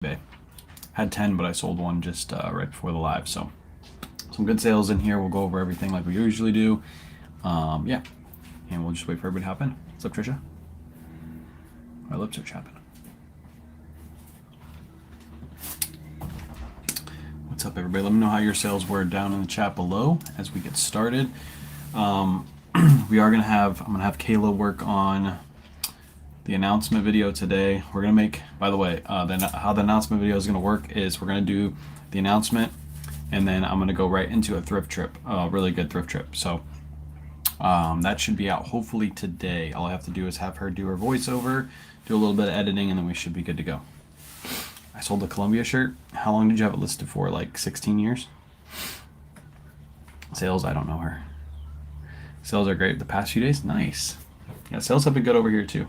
eBay. Had 10, but I sold one just right before the live. So some good sales in here. We'll go over everything like we usually do. Yeah, and we'll just wait for everybody to hop in. What's up, Trisha? My lips are chapping. What's up, everybody? Let me know how your sales were down in the chat below as we get started. I'm gonna have Kayla work on the announcement video today. We're gonna make, by the way, how the announcement video is gonna work is we're gonna do the announcement, and then I'm gonna go right into a thrift trip, a really good thrift trip. So that should be out hopefully today. All I have to do is have her do her voiceover, do a little bit of editing, and then we should be good to go. I sold the Columbia shirt. How long did you have it listed for? Like 16 years? Sales, I don't know her. Sales are great the past few days. Nice. Yeah, sales have been good over here too.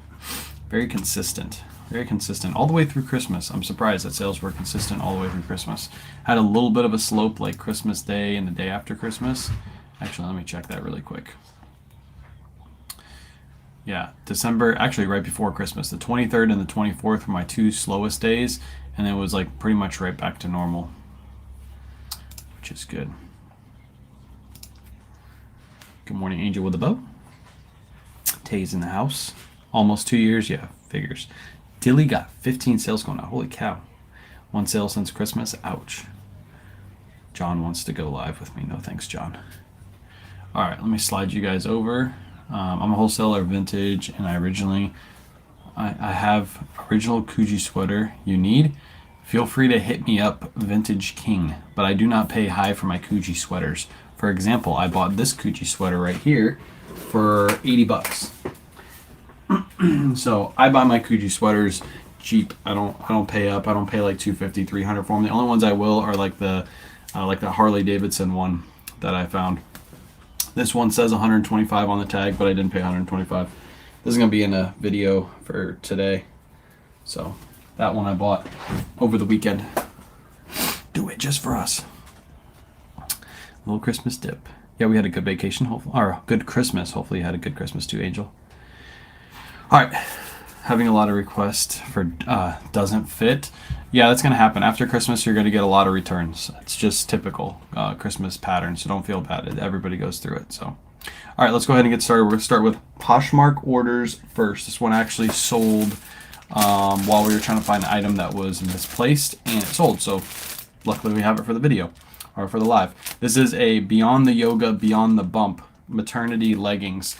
Very consistent. Very consistent all the way through Christmas. I'm surprised that sales were consistent all the way through Christmas. Had a little bit of a slope like Christmas Day and the day after Christmas. Actually, let me check that really quick. Yeah, December, actually right before Christmas. The 23rd and the 24th were my two slowest days, and it was like pretty much right back to normal, which is good. Good morning, Angel with a bow. Tay's in the house. Almost 2 years, yeah, figures. Dilly got 15 sales going out. Holy cow. One sale since Christmas, ouch. John wants to go live with me. No thanks, John. All right, let me slide you guys over. I'm a wholesaler, vintage, and I have original Kuji sweater you need. Feel free to hit me up, Vintage King, but I do not pay high for my Kuji sweaters. For example, I bought this Kuji sweater right here for 80 bucks. So I buy my Kuji sweaters cheap. I don't pay up. I don't pay like 250, 300 for them. The only ones I will are like the Harley Davidson one that I found. This one says 125 on the tag, but I didn't pay 125. This is gonna be in a video for today. So that one I bought over the weekend. Do it just for us. A little Christmas dip. Yeah, we had a good vacation, hopefully, or a good Christmas. Hopefully you had a good Christmas too, Angel. All right, having a lot of requests for doesn't fit. Yeah, that's gonna happen. After Christmas, you're gonna get a lot of returns. It's just typical Christmas pattern, so don't feel bad. Everybody goes through it, so. All right, let's go ahead and get started. We're gonna start with Poshmark orders first. This one actually sold while we were trying to find an item that was misplaced, and it sold, so luckily we have it for the video, or for the live. This is a Beyond the Yoga, Beyond the Bump maternity leggings.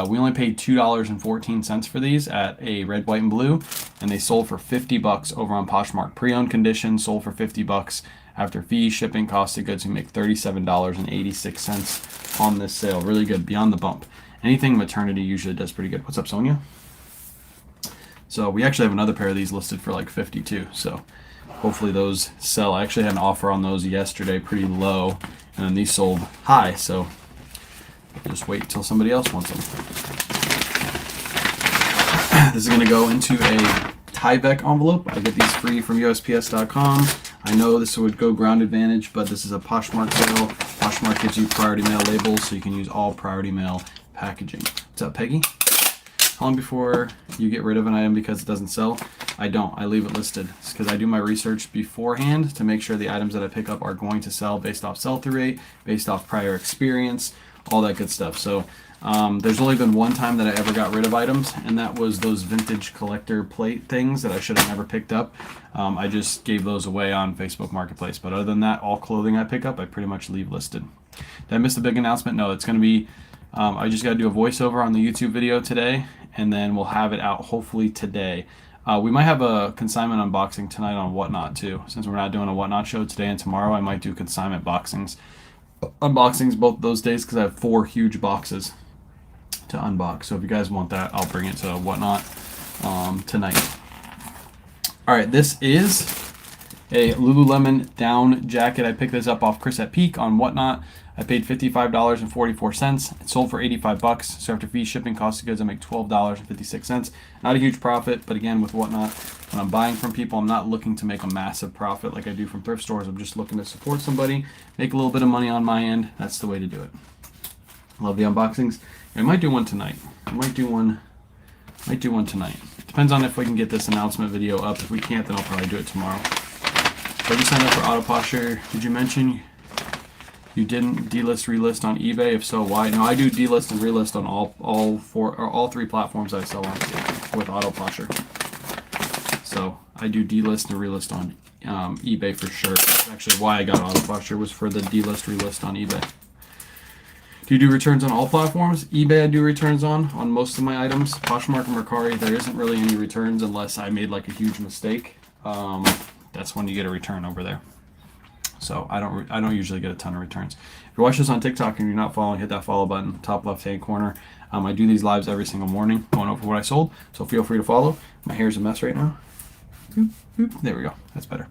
We only paid $2.14 for these at a red, white, and blue, and they sold for 50 bucks over on Poshmark. Pre-owned condition, sold for 50 bucks. After fees, shipping, cost of goods, we make $37.86 on this sale. Really good, Beyond the Bump. Anything maternity usually does pretty good. What's up, Sonia? So we actually have another pair of these listed for like 52, so hopefully those sell. I actually had an offer on those yesterday, pretty low, and then these sold high, so just wait till somebody else wants them. This is going to go into a Tyvek envelope. I get these free from USPS.com. I know this would go Ground Advantage, but this is a Poshmark sale. Poshmark gives you priority mail labels, so you can use all priority mail packaging. What's up, Peggy? How long before you get rid of an item because it doesn't sell? I don't. I leave it listed. It's because I do my research beforehand to make sure the items that I pick up are going to sell based off sell-through rate, based off prior experience, all that good stuff. So there's only been one time that I ever got rid of items, and that was those vintage collector plate things that I should have never picked up. I just gave those away on Facebook Marketplace. But other than that, all clothing I pick up, I pretty much leave listed. Did I miss the big announcement? No, it's going to be, I just got to do a voiceover on the YouTube video today, and then we'll have it out hopefully today. We might have a consignment unboxing tonight on Whatnot too. Since we're not doing a Whatnot show today and tomorrow, I might do consignment unboxings both those days because I have 4 huge boxes to unbox. So if you guys want that, I'll bring it to Whatnot tonight. All right, this is a Lululemon down jacket. I picked this up off Chris at Peak on Whatnot. I paid $55.44. It sold for 85 bucks. So after fees, shipping, cost of goods, I make $12.56. Not a huge profit, but again, with Whatnot, when I'm buying from people, I'm not looking to make a massive profit like I do from thrift stores. I'm just looking to support somebody, make a little bit of money on my end. That's the way to do it. Love the unboxings. I might do one tonight. I might do one tonight. Depends on if we can get this announcement video up. If we can't, then I'll probably do it tomorrow. So I just signed up for Auto Posture. Did you mention you didn't delist, relist on eBay? If so, why? No, I do delist and relist on all three platforms I sell on with Auto Posture. So I do delist and relist on eBay for sure. That's actually why I got Auto Posture, was for the delist, relist on eBay. Do you do returns on all platforms? eBay I do returns on most of my items. Poshmark and Mercari, there isn't really any returns unless I made like a huge mistake. That's when you get a return over there. So I don't usually get a ton of returns. If you watch this on TikTok and you're not following, hit that follow button, top left hand corner. I do these lives every single morning going over what I sold, so feel free to follow. My hair's a mess right now. There we go. That's better.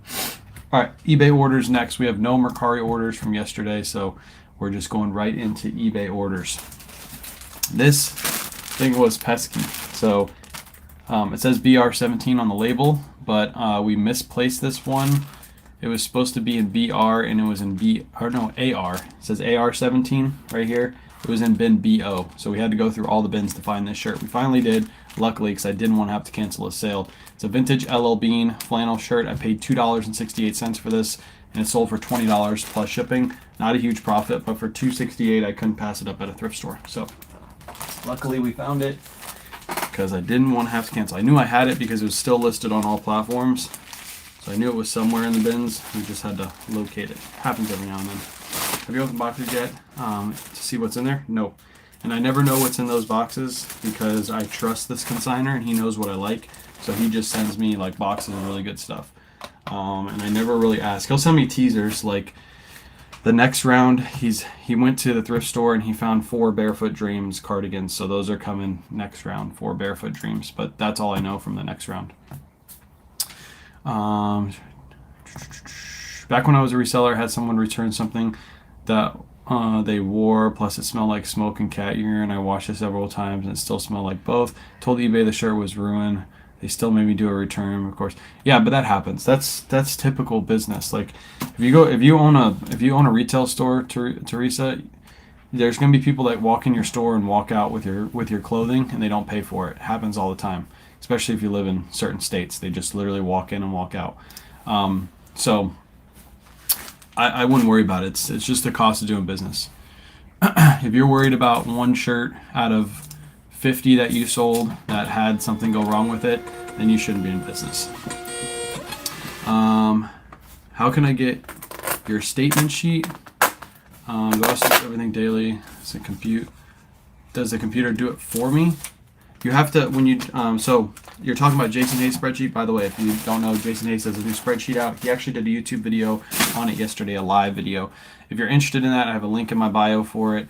All right, eBay orders next. We have no Mercari orders from yesterday, so we're just going right into eBay orders. This thing was pesky. So it says BR17 on the label, but we misplaced this one. It was supposed to be in BR and it was in AR. It says AR17 right here. It was in bin BO. So we had to go through all the bins to find this shirt. We finally did, luckily, because I didn't want to have to cancel a sale. It's a vintage LL Bean flannel shirt. I paid $2.68 for this, and it sold for $20 plus shipping. Not a huge profit, but for $2.68, I couldn't pass it up at a thrift store. So luckily we found it because I didn't want to have to cancel. I knew I had it because it was still listed on all platforms. So I knew it was somewhere in the bins. We just had to locate it. Happens every now and then. Have you opened boxes yet to see what's in there? No. And I never know what's in those boxes because I trust this consignor and he knows what I like. So he just sends me like boxes of really good stuff. And I never really ask. He'll send me teasers. Like the next round, he went to the thrift store and he found 4 Barefoot Dreams cardigans. So those are coming next round, 4 Barefoot Dreams. But that's all I know from the next round. Back when I was a reseller, I had someone return something that they wore, plus it smelled like smoke and cat urine. I washed it several times and it still smelled like both. Told eBay the shirt was ruined. They still made me do a return, of course. Yeah, but that happens. That's typical business. Like if you own a retail store, Teresa, there's gonna be people that walk in your store and walk out with your clothing and they don't pay for it. It happens all the time, especially if you live in certain states. They just literally walk in and walk out. So I wouldn't worry about it. It's just the cost of doing business. If you're worried about one shirt out of 50 that you sold that had something go wrong with it, then you shouldn't be in business. How can I get your statement sheet? Do I also do everything daily? Does the computer do it for me? You have to, when you, so you're talking about Jason Hayes' spreadsheet. By the way, if you don't know, Jason Hayes has a new spreadsheet out. He actually did a YouTube video on it yesterday, a live video. If you're interested in that, I have a link in my bio for it.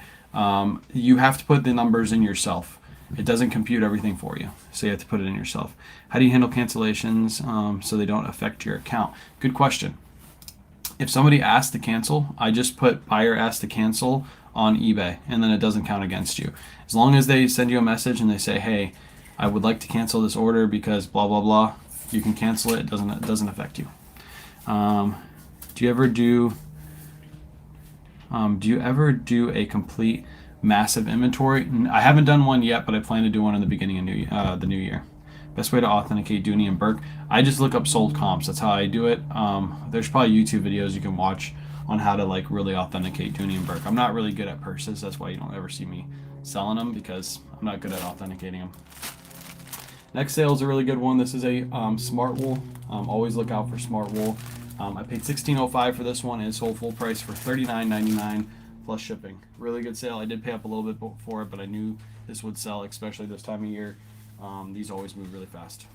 You have to put the numbers in yourself. It doesn't compute everything for you, so you have to put it in yourself. How do you handle cancellations so they don't affect your account? Good question. If somebody asks to cancel, I just put buyer asked to cancel on eBay, and then it doesn't count against you. As long as they send you a message and they say, hey, I would like to cancel this order because blah, blah, blah, you can cancel it. It doesn't affect you. Do you ever do a complete massive inventory? I haven't done one yet, but I plan to do one in the beginning of the new year. Best way to authenticate Dooney and Burke? I just look up sold comps. That's how I do it. There's probably YouTube videos you can watch on how to like really authenticate Dooney and Burke. I'm not really good at purses. That's why you don't ever see me selling them, because I'm not good at authenticating them. Next sale is a really good one. This is a smart wool. Always look out for smart wool. I paid $16.05 for this one, and it sold full price for $39.99 plus shipping. Really good sale. I did pay up a little bit for it, but I knew this would sell, especially this time of year. These always move really fast.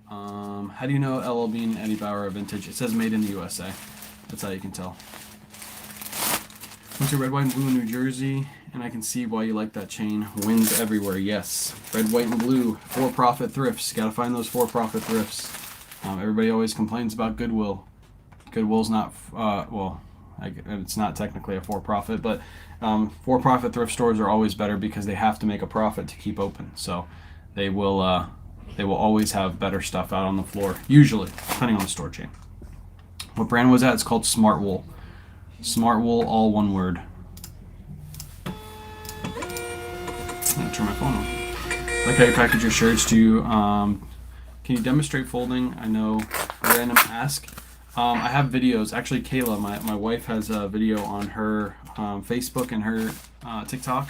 How do you know LL Bean and Eddie Bauer are vintage? It says made in the USA. That's how you can tell. Went to Red, White, and Blue in New Jersey, and I can see why you like that chain. Wins everywhere, yes. Red, White, and Blue, for-profit thrifts. Gotta find those for-profit thrifts. Everybody always complains about Goodwill. Goodwill's not, it's not technically a for-profit, but for-profit thrift stores are always better because they have to make a profit to keep open. So they will always have better stuff out on the floor, usually, depending on the store chain. What brand was that? It's called Smart Wool. Smart Wool, all one word. I'm gonna turn my phone on. Like how you package your shirts. Do you, can you demonstrate folding? I know, a random ask. I have videos. Actually, Kayla, my wife, has a video on her Facebook and her TikTok.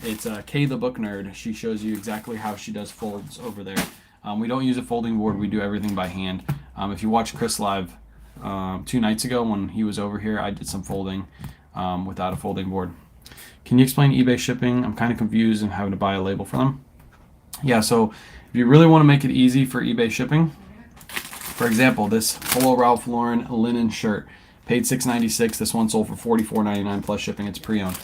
It's Kay the Book Nerd. She shows you exactly how she does folds over there. We don't use a folding board. We do everything by hand. If you watch Chris live 2 nights ago when he was over here, I did some folding without a folding board. Can you explain eBay shipping? I'm kind of confused and having to buy a label for them. Yeah, so if you really want to make it easy for eBay shipping, for example, this Polo Ralph Lauren linen shirt, paid $6.96. This one sold for $44.99 plus shipping. It's pre-owned.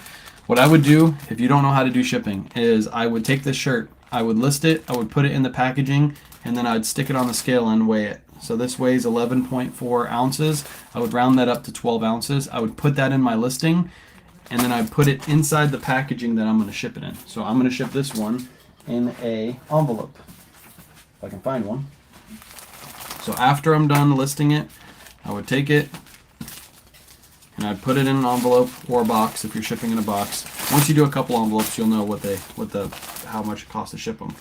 What I would do, if you don't know how to do shipping, is I would take this shirt, I would list it, I would put it in the packaging, and then I'd stick it on the scale and weigh it. So this weighs 11.4 ounces. I would round that up to 12 ounces. I would put that in my listing, and then I'd put it inside the packaging that I'm going to ship it in. So I'm going to ship this one in a envelope, if I can find one. So after I'm done listing it, I would take it and I'd put it in an envelope or a box if you're shipping in a box. Once you do a couple envelopes, you'll know how much it costs to ship them.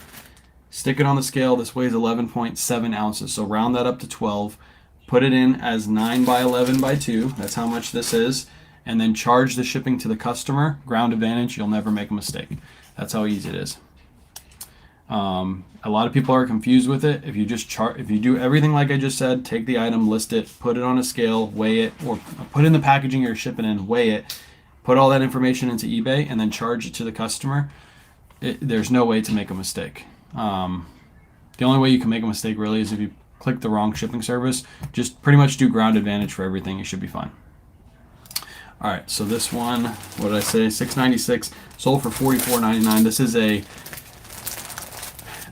Stick it on the scale. This weighs 11.7 ounces. So round that up to 12. Put it in as 9 by 11 by 2. That's how much this is. And then charge the shipping to the customer. Ground advantage. You'll never make a mistake. That's how easy it is. A lot of people are confused with it. If you do everything like I just said, take the item, list it, put it on a scale, weigh it, or put in the packaging you're shipping in, weigh it, put all that information into eBay, and then charge it to the customer, there's no way to make a mistake. The only way you can make a mistake really is if you click the wrong shipping service. Just pretty much do ground advantage for everything. You should be fine. All right, so this one, what did I say? $6.96, sold for $44.99. This is a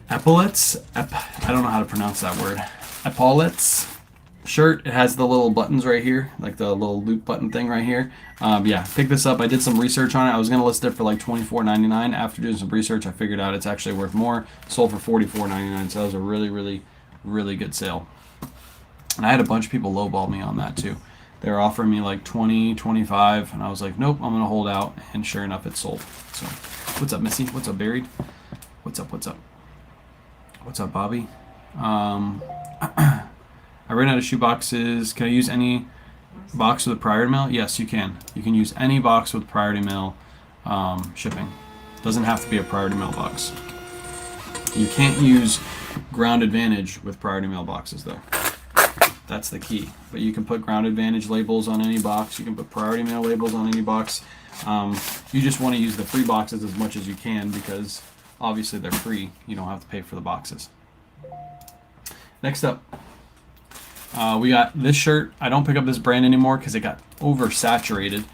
epaulets. I don't know how to pronounce that word. Epaulets shirt. It has the little buttons right here, like the little loop button thing right here. Yeah, pick this up. I did some research on it. I was going to list it for like $24.99. After doing some research, I figured out it's actually worth more. Sold for $44.99, so that was a really, really, really good sale. And I had a bunch of people lowball me on that too. They were offering me like 20, 25, and I was like, nope, I'm going to hold out. And sure enough, it sold. So, what's up, Missy? What's up, Buried? What's up? What's up? What's up, Bobby? I ran out of shoe boxes. Can I use any box with priority mail? Yes, you can. You can use any box with priority mail shipping. Doesn't have to be a priority mail box. You can't use ground advantage with priority mail boxes though. That's the key. But you can put ground advantage labels on any box. You can put priority mail labels on any box. You just want to use the free boxes as much as you can because obviously they're free. You don't have to pay for the boxes. Next up, we got this shirt. I don't pick up this brand anymore because it got oversaturated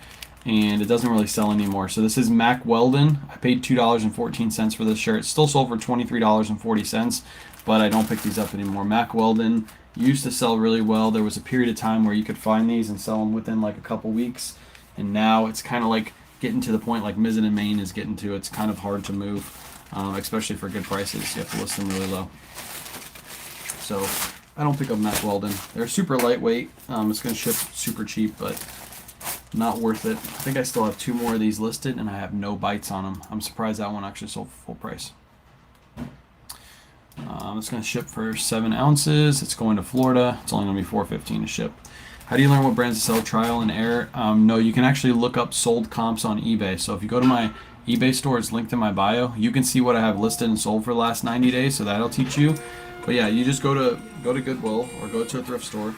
and it doesn't really sell anymore. So this is Mack Weldon. I paid $2.14 for this shirt. It's still sold for $23.40, but I don't pick these up anymore. Mack Weldon used to sell really well. There was a period of time where you could find these and sell them within like a couple weeks, and now it's kind of like getting to the point like Mizzen and Main is getting to. It's kind of hard to move, especially for good prices. You have to list them really low. So I don't pick up Mack Weldon. They're super lightweight. It's going to ship super cheap, but not worth it. I think I still have 2 more of these listed, and I have no bites on them. I'm surprised that one actually sold for full price. It's going to ship for 7 ounces. It's going to Florida. It's only going to be $4.15 to ship. How do you learn what brands to sell? Trial and error. No, you can actually look up sold comps on eBay. So if you go to my eBay store, it's linked in my bio. You can see what I have listed and sold for the last 90 days. So that'll teach you. But yeah, you just go to Goodwill or go to a thrift store.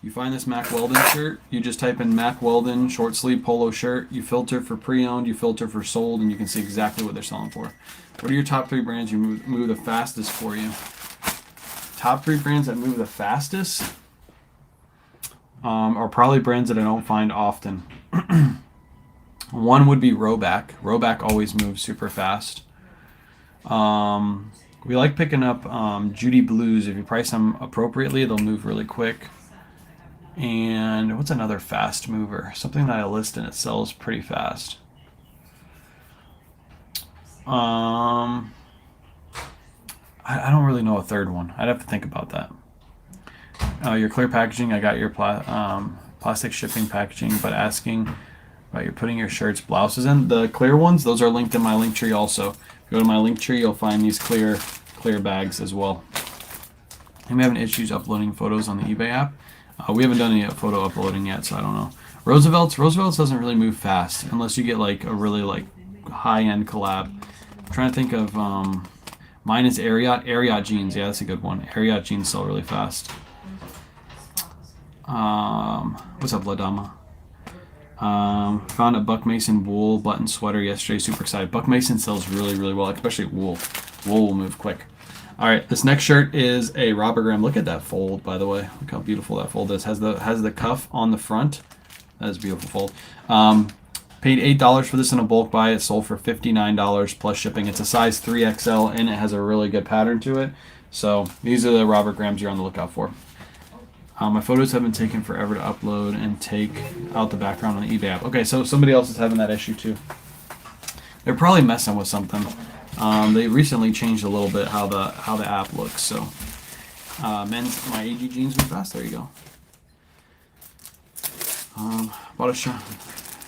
You find this Mack Weldon shirt. You just type in Mack Weldon short sleeve polo shirt. You filter for pre-owned. You filter for sold, and you can see exactly what they're selling for. What are your top 3 brands you move the fastest for you? Top 3 brands that move the fastest are probably brands that I don't find often. One would be Roback. Roback always moves super fast. We like picking up Judy Blues. If you price them appropriately, they'll move really quick. And what's another fast mover? Something that I list and it sells pretty fast. I don't really know a third one. I'd have to think about that. Your clear packaging, I got your plastic shipping packaging, but asking about you're putting your shirts, blouses in. The clear ones, those are linked in my link tree also. If Go to my link tree, you'll find these clear bags as well. I'm having issues uploading photos on the eBay app. We haven't done any photo uploading yet, so I don't know. Roosevelt's doesn't really move fast unless you get like a really like high-end collab. I'm trying to think of mine is Ariat jeans. Yeah, that's a good one. Ariat jeans sell really fast. What's up, Ladama? Found a Buck Mason wool button sweater yesterday. Super excited. Buck Mason sells really well, especially wool. Wool will move quick. All right, this next shirt is a Robert Graham. Look at that fold, by the way. Look how beautiful that fold is. Has the cuff on the front. That is a beautiful fold. Paid $8 for this in a bulk buy. It sold for $59 plus shipping. It's a size 3XL and it has a really good pattern to it. So these are the Robert Grahams you're on the lookout for. My photos have been taken forever to upload and take out the background on the eBay app. Okay, so somebody else is having that issue too. They're probably messing with something. They recently changed a little bit how the app looks. So my AG jeans move fast. There you go. Bought a Sean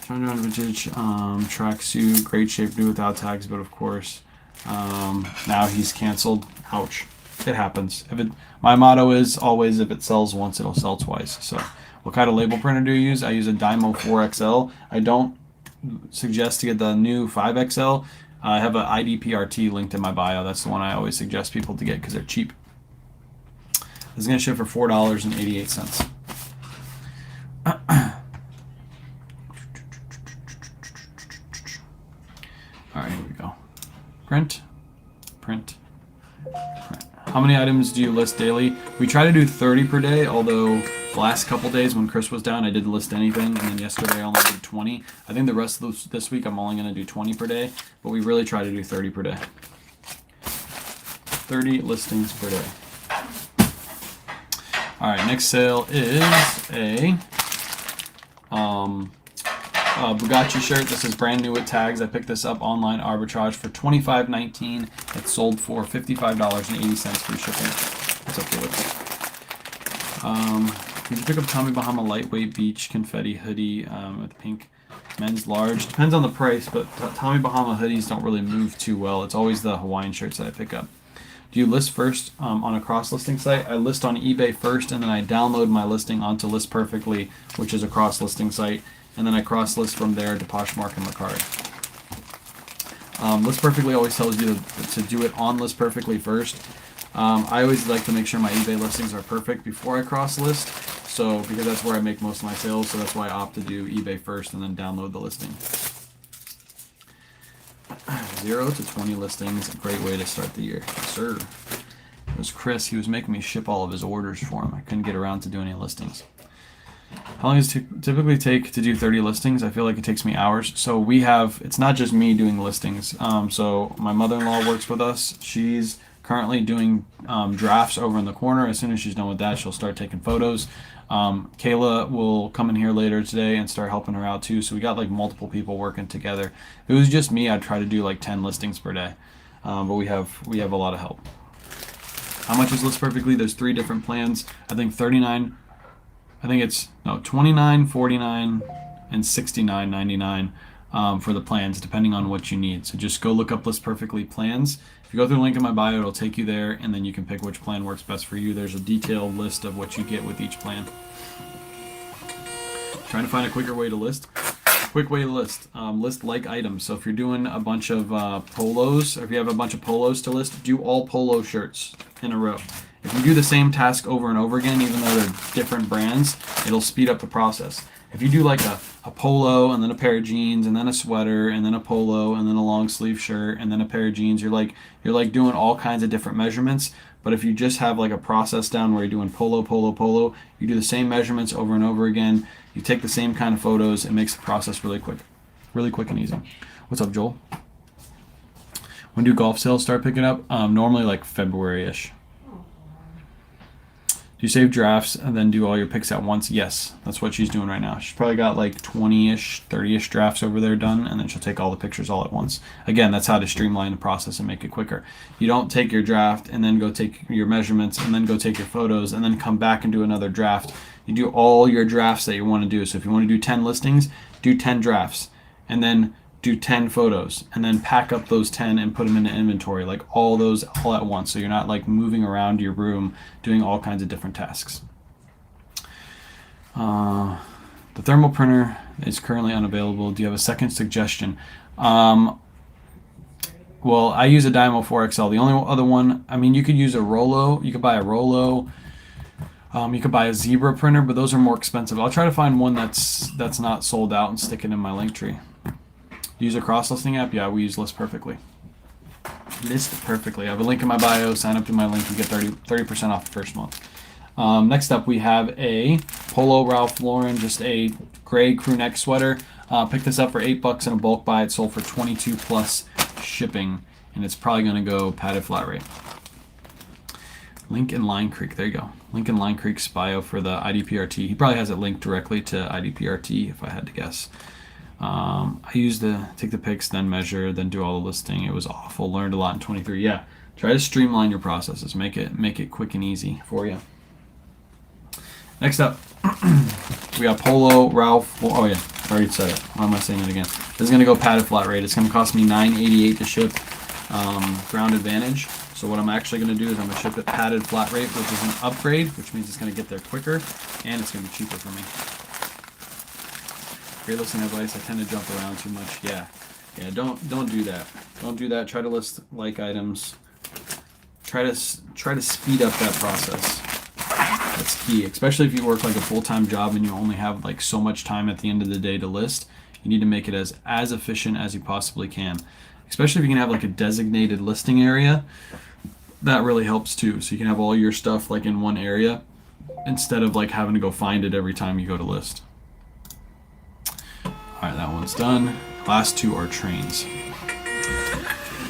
Vintage tracksuit, great shape, new without tags, but of course now he's canceled. Ouch. It happens. My motto is always, if it sells once, it'll sell twice. So what kind of label printer do you use? I use a Dymo 4XL. I don't suggest to get the new 5XL. I have an IDPRT linked in my bio. That's the one I always suggest people to get because they're cheap. This is going to ship for $4.88. All right, here we go. Print. How many items do you list daily? We try to do 30 per day, although the last couple days when Chris was down, I didn't list anything, and then yesterday I only did 20. I think the rest of this week I'm only going to do 20 per day, but we really try to do 30 per day. 30 listings per day. All right, next sale is a Bugatti shirt. This is brand new with tags. I picked this up online arbitrage for $25.19. It sold for $55.80 free shipping. What's up, Felix? Did you pick up Tommy Bahama lightweight beach confetti hoodie with pink men's large? Depends on the price, but Tommy Bahama hoodies don't really move too well. It's always the Hawaiian shirts that I pick up. Do you list first on a cross-listing site? I list on eBay first, and then I download my listing onto List Perfectly, which is a cross-listing site. And then I cross-list from there to Poshmark and Mercari. List Perfectly always tells you to do it on List Perfectly first. I always like to make sure my eBay listings are perfect before I cross-list, because that's where I make most of my sales, so that's why I opt to do eBay first and then download the listing. 0 to 20 listings, a great way to start the year. Yes, sir. It was Chris. He was making me ship all of his orders for him. I couldn't get around to doing any listings. How long does it typically take to do 30 listings? I feel like it takes me hours. So it's not just me doing listings. So my mother-in-law works with us. She's currently doing drafts over in the corner. As soon as she's done with that, she'll start taking photos. Kayla will come in here later today and start helping her out too. So we got like multiple people working together. If it was just me, I'd try to do like 10 listings per day. But we have a lot of help. How much is List Perfectly? There's 3 different plans. I think $29. I think it's $29, $49, and $69.99 for the plans, depending on what you need. So just go look up List Perfectly plans. If you go through the link in my bio, it'll take you there, and then you can pick which plan works best for you. There's a detailed list of what you get with each plan. Trying to find a quicker way to list. Quick way to list. List like items. So if you're doing a bunch of polos, or if you have a bunch of polos to list, do all polo shirts in a row. If you do the same task over and over again, even though they're different brands, it'll speed up the process. If you do like a polo and then a pair of jeans and then a sweater and then a polo and then a long sleeve shirt and then a pair of jeans, you're like doing all kinds of different measurements. But if you just have like a process down where you're doing polo, you do the same measurements over and over again, you take the same kind of photos, it makes the process really quick and easy. What's up, Joel? When do golf sales start picking up? Normally like February-ish. Do you save drafts and then do all your picks at once? Yes, that's what she's doing right now. She's probably got like 20-ish, 30-ish drafts over there done, and then she'll take all the pictures all at once. Again, that's how to streamline the process and make it quicker. You don't take your draft and then go take your measurements and then go take your photos and then come back and do another draft. You do all your drafts that you want to do. So if you want to do 10 listings, do 10 drafts. And then do 10 photos, and then pack up those 10 and put them into inventory, like all those all at once, so you're not like moving around your room doing all kinds of different tasks. The thermal printer is currently unavailable. Do you have a second suggestion? Well, I use a Dymo 4XL. The only other one, I mean, you could use a Rollo. You could buy a Rollo. You could buy a Zebra printer, but those are more expensive. I'll try to find one that's not sold out and stick it in my link tree. Use a cross-listing app? Yeah, we use List Perfectly. List Perfectly. I have a link in my bio. Sign up to my link. You get 30% off the first month. Next up, we have a Polo Ralph Lauren, just a gray crew neck sweater. Picked this up for $8 in a bulk buy. It sold for 22 plus shipping, and it's probably going to go padded flat rate. Link in Line Creek. There you go. Link in Line Creek's bio for the IDPRT. He probably has it linked directly to IDPRT, if I had to guess. I used to take the pics, then measure, then do all the listing. It was awful. Learned a lot in 23. Yeah, try to streamline your processes. Make it quick and easy for you. Next up, we got Polo Ralph. Oh yeah, I already said it. Why am I saying it again? This is gonna go padded flat rate. It's gonna cost me $9.88 to ship. Ground advantage. So what I'm actually gonna do is I'm gonna ship it padded flat rate, which is an upgrade, which means it's gonna get there quicker and it's gonna be cheaper for me. Great listing advice. I tend to jump around too much. Yeah. Don't do that. Don't do that. Try to list like items. Try to speed up that process. That's key, especially if you work like a full-time job and you only have like so much time at the end of the day to list. You need to make it as efficient as you possibly can. Especially if you can have like a designated listing area. That really helps too. So you can have all your stuff like in one area instead of like having to go find it every time you go to list. Alright, that one's done. Last two are trains.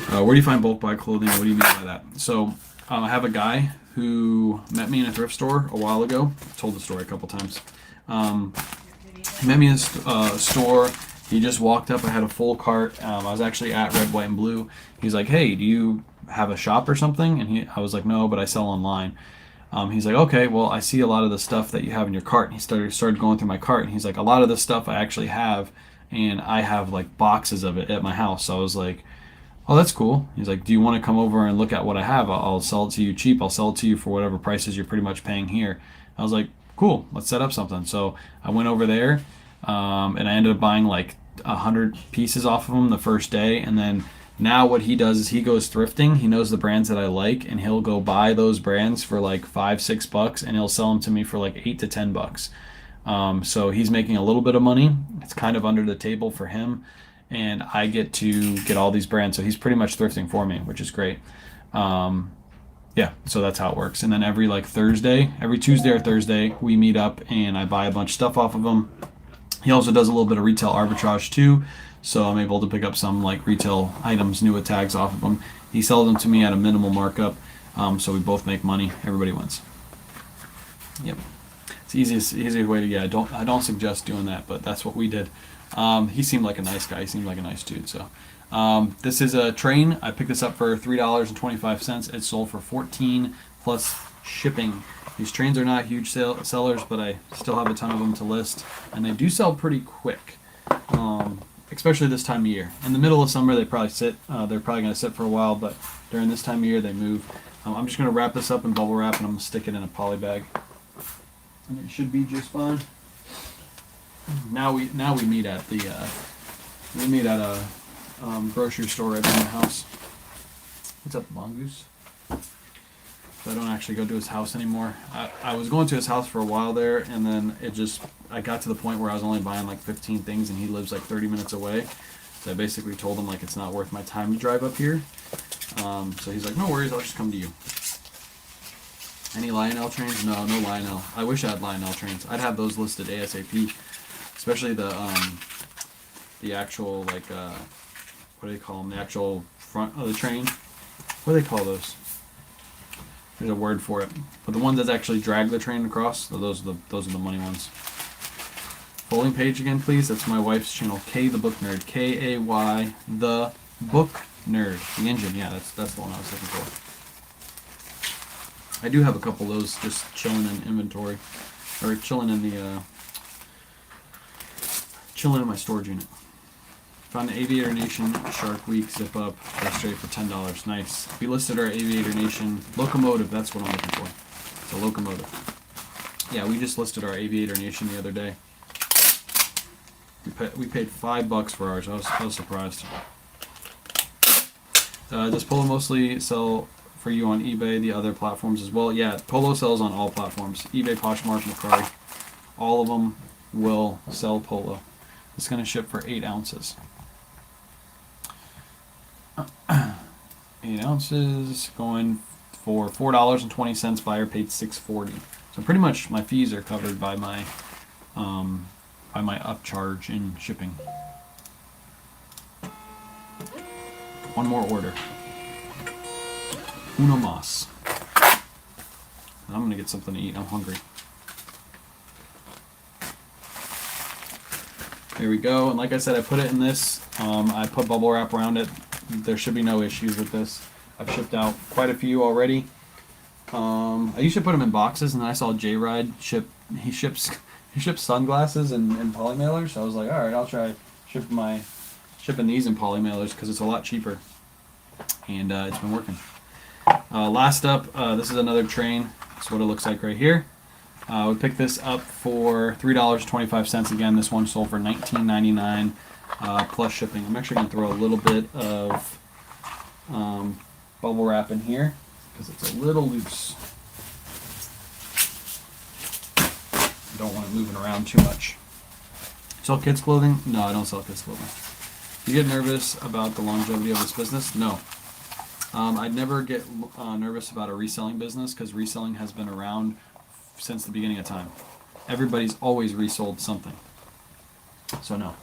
Where do you find bulk buy clothing? What do you mean by that? So I have a guy who met me in a thrift store a while ago. I've told the story a couple times. He met me in a store. He just walked up. I had a full cart. I was actually at Red, White, and Blue. He's like, "Hey, do you have a shop or something?" And I was like, "No, but I sell online." He's like, "Okay, well, I see a lot of the stuff that you have in your cart." And he started going through my cart. And he's like, "A lot of the stuff I actually have, and I have like boxes of it at my house." So I was like, "Oh, that's cool." He's like, "Do you want to come over and look at what I have? I'll sell it to you cheap. I'll sell it to you for whatever prices you're pretty much paying here." I was like, "Cool, let's set up something." So I went over there, and I ended up buying like 100 pieces off of him the first day. And then now what he does is he goes thrifting. He knows the brands that I like, and he'll go buy those brands for like $5-6, and he'll sell them to me for like $8 to $10. So he's making a little bit of money. It's kind of under the table for him, and I get to get all these brands. So he's pretty much thrifting for me, which is great. Yeah, so that's how it works. And then every Tuesday or Thursday, we meet up and I buy a bunch of stuff off of him. He also does a little bit of retail arbitrage too, so I'm able to pick up some like retail items new with tags off of him. He sells them to me at a minimal markup, so we both make money. Everybody wins. Yep, it's easiest way to get. I don't suggest doing that, but that's what we did. He seemed like a nice guy. He seemed like a nice dude. So this is a train. I picked this up for $3.25. It sold for $14 plus shipping. These trains are not huge sellers, but I still have a ton of them to list, and they do sell pretty quick, especially this time of year. In the middle of summer, they probably sit. They're probably going to sit for a while, but during this time of year, they move. I'm just going to wrap this up in bubble wrap, and I'm going to stick it in a poly bag, and it should be just fine. Now we meet at a grocery store right by my house. What's up, Mongoose? So I don't actually go to his house anymore. I was going to his house for a while there, and then I got to the point where I was only buying like 15 things, and he lives like 30 minutes away. So I basically told him like it's not worth my time to drive up here. So he's like, "No worries, I'll just come to you." Any Lionel trains? No Lionel. I wish I had Lionel trains. I'd have those listed ASAP, especially the actual like what do they call them? The actual front of the train. What do they call those? There's a word for it, but the ones that actually drag the train across, those are the money ones. Folding page again, please. That's my wife's channel, Kay the Book Nerd, Kay the Book Nerd. The engine, yeah, that's the one I was looking for. I do have a couple of those just chilling in inventory, or chilling in my storage unit. Found an Aviator Nation Shark Week zip up straight for $10. Nice. We listed our Aviator Nation locomotive. That's what I'm looking for. It's a locomotive. Yeah, we just listed our Aviator Nation the other day. We paid $5 for ours. I was surprised. Does Polo mostly sell for you on eBay, the other platforms as well? Yeah, Polo sells on all platforms. eBay, Poshmark, Mercari. All of them will sell Polo. It's going to ship for 8 ounces. 8 ounces going for $4.20. Buyer paid $6.40. So pretty much my fees are covered by my upcharge in shipping. One more order. Uno mas. I'm gonna get something to eat. I'm hungry. Here we go. And like I said, I put it in this. I put bubble wrap around it. There should be no issues with this. I've shipped out quite a few already. I usually put them in boxes, and then I saw J-Ride ship. He ships sunglasses and poly mailers. So I was like, all right, I'll try shipping these in poly mailers because it's a lot cheaper, and it's been working. Last up, this is another train. That's what it looks like right here. We picked this up for $3.25 again. This one sold for $19.99 plus shipping. I'm actually going to throw a little bit of bubble wrap in here because it's a little loose. I don't want it moving around too much. Sell kids clothing? No, I don't sell kids clothing. Do you get nervous about the longevity of this business? No. I'd never get nervous about a reselling business because reselling has been around since the beginning of time. Everybody's always resold something. So no.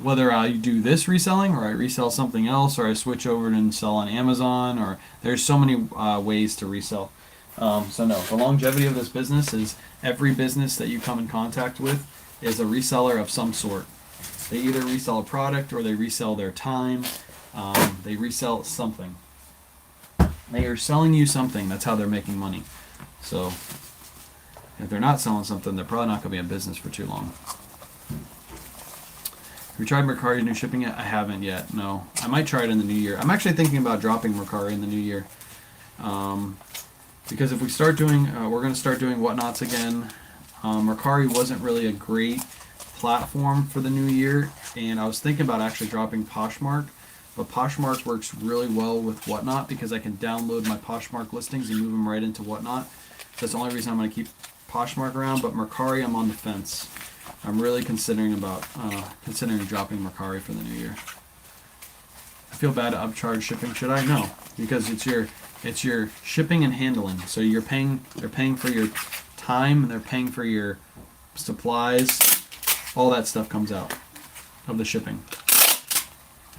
Whether I do this reselling or I resell something else or I switch over and sell on Amazon, or there's so many ways to resell. So no, the longevity of this business is every business that you come in contact with is a reseller of some sort. They either resell a product or they resell their time. They resell something. They are selling you something. That's how they're making money. So if they're not selling something, they're probably not going to be in business for too long. Have you tried Mercari new shipping yet? I haven't yet, no. I might try it in the new year. I'm actually thinking about dropping Mercari in the new year. Because if we start doing, we're going to start doing Whatnots again. Mercari wasn't really a great platform for the new year, and I was thinking about actually dropping Poshmark. But Poshmark works really well with Whatnot because I can download my Poshmark listings and move them right into Whatnot. That's the only reason I'm going to keep Poshmark around. But Mercari, I'm on the fence. I'm really considering dropping Mercari for the new year. I feel bad to upcharge shipping. Should I? No, because it's your shipping and handling. So they're paying for your time, they're paying for your supplies. All that stuff comes out of the shipping.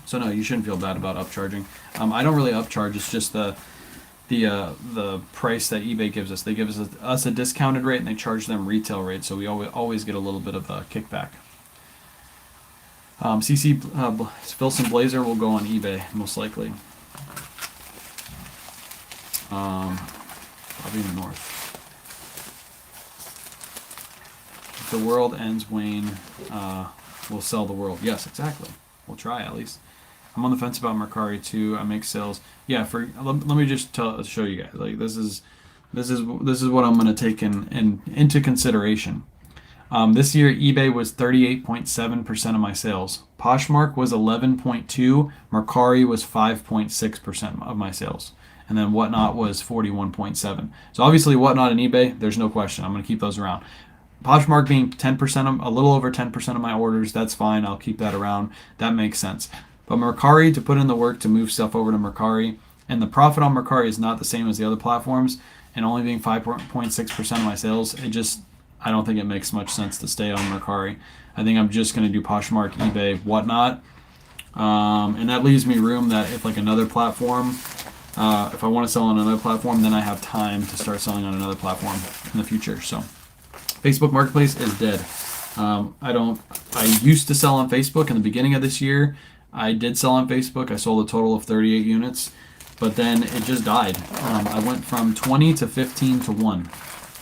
So no, you shouldn't feel bad about upcharging. I don't really upcharge. It's just the price that eBay gives us. They give us a discounted rate and they charge them retail rate. So we always get a little bit of a kickback. CC Filson Blazer will go on eBay most likely. Probably in the north. If the world ends, Wayne will sell the world. Yes, exactly. We'll try at least. I'm on the fence about Mercari too. I make sales. Yeah, let me just show you guys. Like this is what I'm going to take into consideration. This year eBay was 38.7% of my sales. Poshmark was 11.2%. Mercari was 5.6% of my sales. And then Whatnot was 41.7%. So obviously Whatnot and eBay, there's no question. I'm going to keep those around. Poshmark being 10%, a little over 10% of my orders, that's fine. I'll keep that around. That makes sense. But Mercari, to put in the work to move stuff over to Mercari, and the profit on Mercari is not the same as the other platforms, and only being 5.6% of my sales, I don't think it makes much sense to stay on Mercari. I think I'm just going to do Poshmark, eBay, Whatnot. And that leaves me room that if like another platform, if I want to sell on another platform, then I have time to start selling on another platform in the future. So Facebook Marketplace is dead. I used to sell on Facebook in the beginning of this year. I did sell on Facebook. I sold a total of 38 units, but then it just died. I went from 20 to 15 to 1.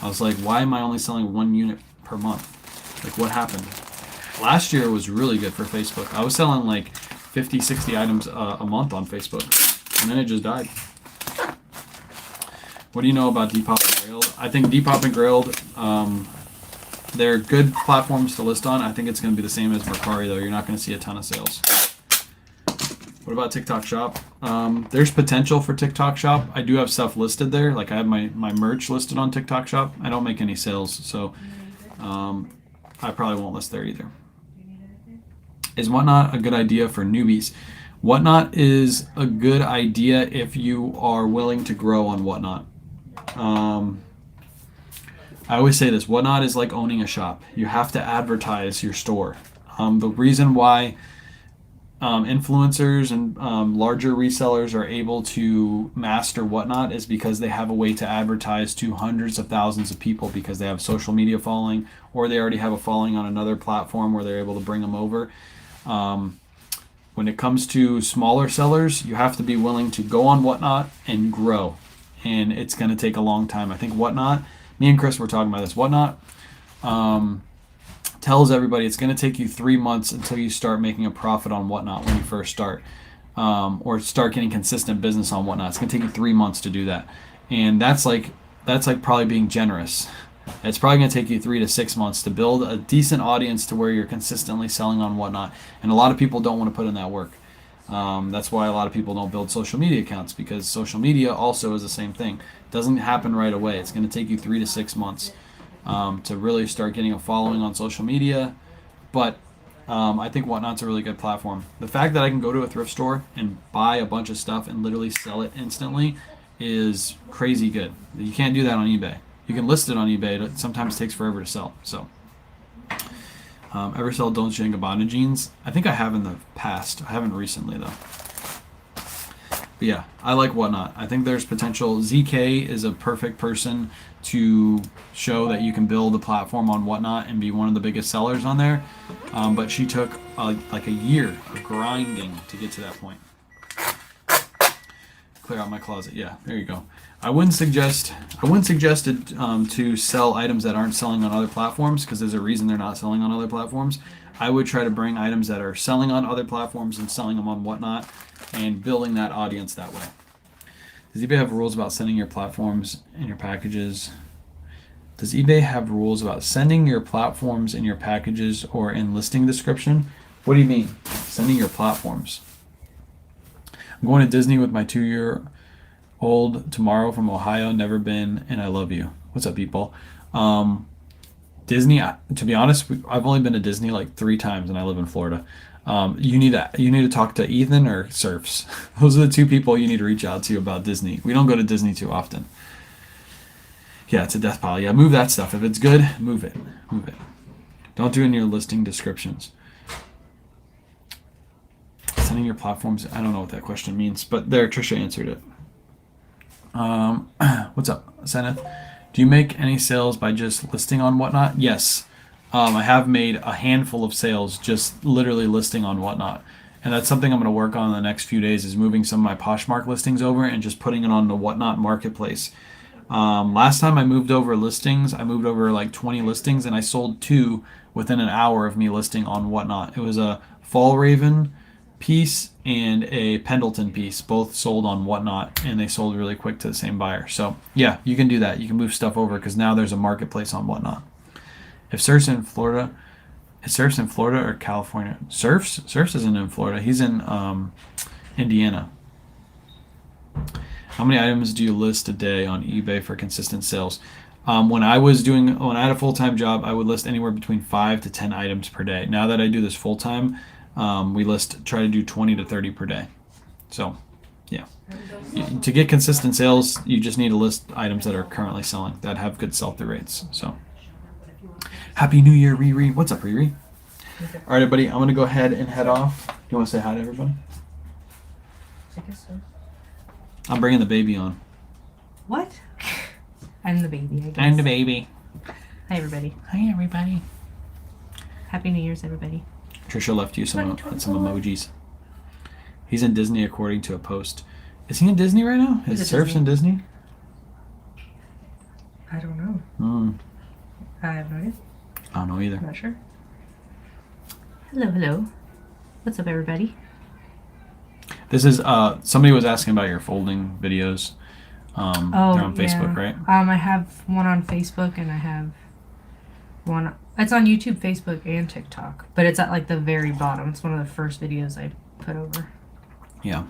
I was like, why am I only selling 1 unit per month? Like, what happened? last year was really good for Facebook. I was selling like 50, 60 items a month on Facebook, and then it just died. What do you know about Depop and Grailed? I think Depop and Grailed, they're good platforms to list on. I think it's going to be the same as Mercari, though. You're not going to see a ton of sales. What about TikTok Shop? There's potential for TikTok Shop. I do have stuff listed there. Like I have my merch listed on TikTok Shop. I don't make any sales, so I probably won't list there either. Is Whatnot a good idea for newbies? Whatnot is a good idea if you are willing to grow on Whatnot. I always say this, Whatnot is like owning a shop. You have to advertise your store. The reason why influencers and larger resellers are able to master Whatnot is because they have a way to advertise to hundreds of thousands of people because they have social media following, or they already have a following on another platform where they're able to bring them over. When it comes to smaller sellers, you have to be willing to go on Whatnot and grow, and it's going to take a long time. I think Whatnot, me and Chris were talking about this, Whatnot tells everybody it's going to take you 3 months until you start making a profit on Whatnot when you first start, or start getting consistent business on Whatnot. It's going to take you 3 months to do that, and that's like probably being generous. It's probably going to take you 3 to 6 months to build a decent audience to where you're consistently selling on Whatnot, and a lot of people don't want to put in that work. That's why a lot of people don't build social media accounts, because social media also is the same thing. It doesn't happen right away. It's going to take you 3 to 6 months to really start getting a following on social media. But I think Whatnot's a really good platform. The fact that I can go to a thrift store and buy a bunch of stuff and literally sell it instantly is crazy good. You can't do that on eBay. You can list it on eBay, but it sometimes takes forever to sell. So, ever sell Dolce & Gabbana jeans? I think I have in the past. I haven't recently, though. But yeah, I like Whatnot. I think there's potential. ZK is a perfect person to show that you can build a platform on Whatnot and be one of the biggest sellers on there. But she took like a year of grinding to get to that point. Clear out my closet. Yeah, there you go. I wouldn't suggest to sell items that aren't selling on other platforms, because there's a reason they're not selling on other platforms. I would try to bring items that are selling on other platforms and selling them on Whatnot, and building that audience that way. Does eBay have rules about sending your platforms and your packages? Does eBay have rules about sending your platforms in your packages or in listing description? What do you mean, sending your platforms? I'm going to Disney with my 2-year-old tomorrow from Ohio. Never been, and I love you. What's up, people? Disney, to be honest, I've only been to Disney like 3 times, and I live in Florida. You need to talk to Ethan or Surfs. Those are the 2 people you need to reach out to about Disney. We don't go to Disney too often. Yeah, it's a death pile. Yeah, move that stuff. If it's good, move it. Move it. Don't do it in your listing descriptions. Sending your platforms. I don't know what that question means, but there, Trisha answered it. What's up, Seneth? Do you make any sales by just listing on Whatnot? Yes. I have made a handful of sales just literally listing on Whatnot. And that's something I'm going to work on in the next few days, is moving some of my Poshmark listings over and just putting it on the Whatnot marketplace. Last time I moved over listings, I moved over like 20 listings, and I sold 2 within an hour of me listing on Whatnot. It was a Fall Raven piece and a Pendleton piece, both sold on Whatnot, and they sold really quick to the same buyer. So yeah, you can do that. You can move stuff over because now there's a marketplace on Whatnot. If Surf's in Florida, is Surf's in Florida or California? Surf's isn't in Florida. He's in Indiana. How many items do you list a day on eBay for consistent sales? When I had a full-time job, I would list anywhere between 5 to 10 items per day. Now that I do this full-time, we try to do 20 to 30 per day. So, yeah. To get consistent sales, you just need to list items that are currently selling, that have good sell-through rates. So, Happy New Year, Riri. What's up, Riri? All right, everybody. I'm going to go ahead and head off. Do you want to say hi to everybody? I guess so. I'm bringing the baby on. What? I'm the baby, I guess. I'm the baby. Hi, everybody. Hi, everybody. Happy New Year's, everybody. Trisha left you some emojis. He's in Disney according to a post. Is he in Disney right now? Is Surf's in Disney? I don't know. I have no idea. I don't know either. I'm not sure. Hello, hello. What's up, everybody? This is somebody was asking about your folding videos. They're on Facebook, right? I have one on Facebook and I have one. It's on YouTube, Facebook, and TikTok, but it's at like the very bottom. It's one of the first videos I put over. Yeah,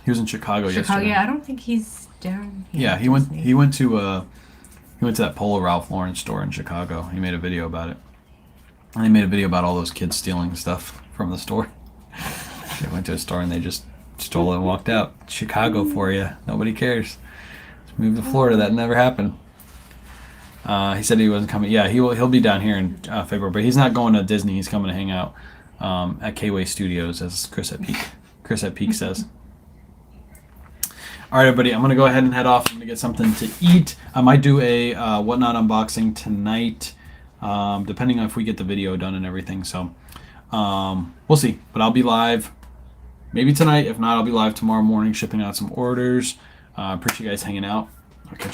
he was in Chicago yesterday. Yeah, I don't think he's down here. Yeah, he went. He went to that Polo Ralph Lauren store in Chicago. He made a video about it. And he made a video about all those kids stealing stuff from the store. They went to a store and they just stole it and walked out. Chicago for you. Nobody cares. Let's move to Florida. That never happened. He said he wasn't coming. Yeah, he'll be down here in February, but he's not going to Disney. He's coming to hang out at K-Way Studios, as Chris at Peak says. All right, everybody, I'm going to go ahead and head off. I'm going to get something to eat. I might do a Whatnot unboxing tonight, depending on if we get the video done and everything. So we'll see. But I'll be live maybe tonight. If not, I'll be live tomorrow morning shipping out some orders. Appreciate you guys hanging out. I'll catch you